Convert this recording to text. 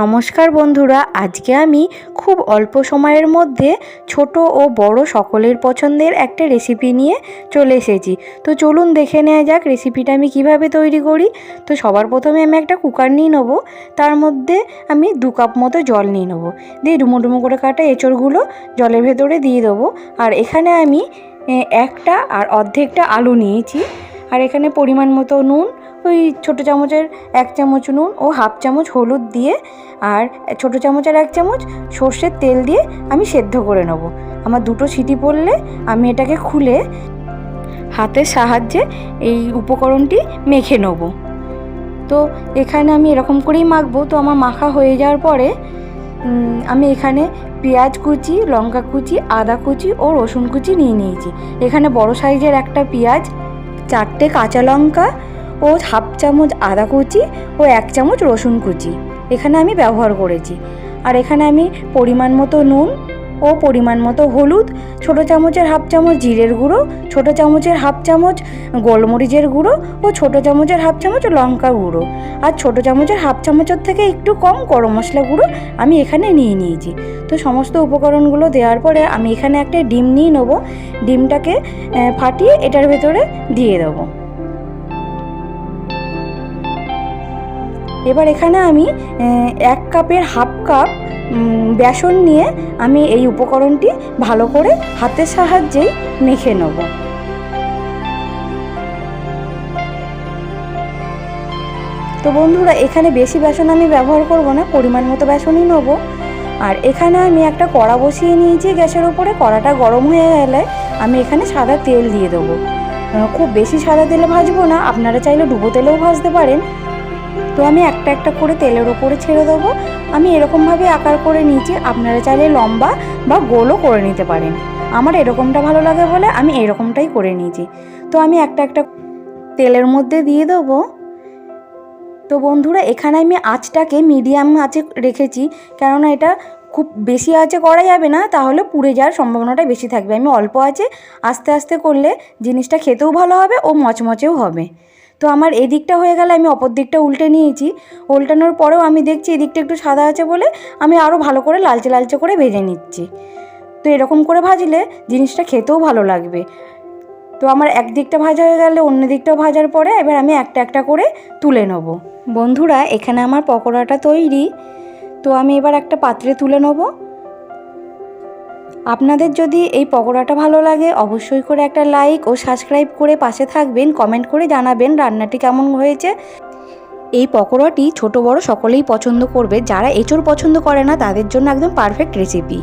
নমস্কার বন্ধুরা, আজকে আমি খুব অল্প সময়ের মধ্যে ছোট ও বড় সকলের পছন্দের একটা রেসিপি নিয়ে চলে এসেছি। তো চলুন দেখে নেওয়া যাক রেসিপিটা আমি কিভাবে তৈরি করি। তো সবার প্রথমে আমি একটা কুকার নিয়ে নেব, তার মধ্যে আমি 2 কাপ মতো জল নিয়ে নেব, দিয়ে ডুমো ডুমো করে কাটা এঁচড়গুলো জলের ভেতরে দিয়ে দেবো। আর এখানে আমি একটা আর অর্ধেকটা আলু নিয়েছি। আর এখানে পরিমাণ মতো নুন, ওই ছোটো চামচের 1 চামচ নুন ও হাফ চামচ হলুদ দিয়ে আর ছোটো চামচের 1 চামচ সর্ষের তেল দিয়ে আমি সেদ্ধ করে নেব। আমার 2টো সিটি পড়লে আমি এটাকে খুলে হাতের সাহায্যে এই উপকরণটি মেখে নেব। তো এখানে আমি এরকম করেই মাখবো। তো আমার মাখা হয়ে যাওয়ার পরে আমি এখানে পেঁয়াজ কুচি, লঙ্কা কুচি, আদা কুচি ও রসুন কুচি নিয়ে নিয়েছি। এখানে বড় সাইজের একটা পেঁয়াজ, 4টে কাঁচা লঙ্কা ও হাফ চামচ আদা কুচি ও 1 চামচ রসুন কুচি এখানে আমি ব্যবহার করেছি। আর এখানে আমি পরিমাণ মতো নুন ও পরিমাণ মতো হলুদ, ছোটো চামচের হাফ চামচ জিরের গুঁড়ো, ছোটো চামচের হাফ চামচ গোলমরিচের গুঁড়ো ও ছোটো চামচের হাফ চামচ লঙ্কা গুঁড়ো আর ছোটো চামচের হাফ চামচের থেকে একটু কম গরম মশলা গুঁড়ো আমি এখানে নিয়ে নিয়েছি। তো সমস্ত উপকরণগুলো দেওয়ার পরে আমি এখানে একটা ডিম নিয়ে নেব, ডিমটাকে ফাটিয়ে এটার ভেতরে দিয়ে দেবো। এবার এখানে আমি 1 কাপের হাফ কাপ বেসন নিয়ে আমি এই উপকরণটি ভালো করে হাতের সাহায্যেই মেখে নেব। তো বন্ধুরা, এখানে বেশি বেসন আমি ব্যবহার করব না, পরিমাণ মতো বেসনই নেব। আর এখানে আমি একটা কড়া বসিয়ে নিয়েছি গ্যাসের উপরে। কড়াটা গরম হয়ে গেলে আমি এখানে সাদা তেল দিয়ে দেবো। খুব বেশি সাদা তেলে ভাজবো না, আপনারা চাইলে ডুবো তেলেও ভাজতে পারেন। তো আমি একটা একটা করে তেলের ওপরে ছেড়ে দেবো। আমি এরকমভাবে আকার করে নিয়েছি, আপনারা চাইলে লম্বা বা গোলও করে নিতে পারেন। আমার এরকমটা ভালো লাগে বলে আমি এরকমটাই করে নিয়েছি। তো আমি একটা একটা তেলের মধ্যে দিয়ে দেবো। তো বন্ধুরা, এখানে আমি আঁচটাকে মিডিয়াম আঁচে রেখেছি, কেননা এটা খুব বেশি আঁচে করা যাবে না, তাহলে পুড়ে যাওয়ার সম্ভাবনাটা বেশি থাকবে। আমি অল্প আঁচে আস্তে আস্তে করলে জিনিসটা খেতেও ভালো হবে ও মচমচেও হবে। তো আমার এই দিকটা হয়ে গেলে আমি অপর দিকটা উল্টে নিয়েছি। উল্টানোর পরেও আমি দেখছি এদিকটা একটু সাদা আছে বলে আমি আরও ভালো করে লালচে লালচে করে ভেজে নিচ্ছি। তো এরকম করে ভাজলে জিনিসটা খেতেও ভালো লাগবে। তো আমার একদিকটা ভাজা হয়ে গেলে অন্য দিকটাও ভাজার পরে এবার আমি একটা একটা করে তুলে নেব। বন্ধুরা, এখানে আমার পকোড়াটা তৈরি। তো আমি এবার একটা পাত্রে তুলে নেব। আপনাদের যদি এই পকোড়াটা ভালো লাগে অবশ্যই করে একটা লাইক ও সাবস্ক্রাইব করে পাশে থাকবেন, কমেন্ট করে জানাবেন রান্নাটি কেমন হয়েছে। এই পকোড়াটি ছোট বড় সকলেই পছন্দ করবে, যারা এঁচড় পছন্দ করে না তাদের জন্য একদম পারফেক্ট রেসিপি।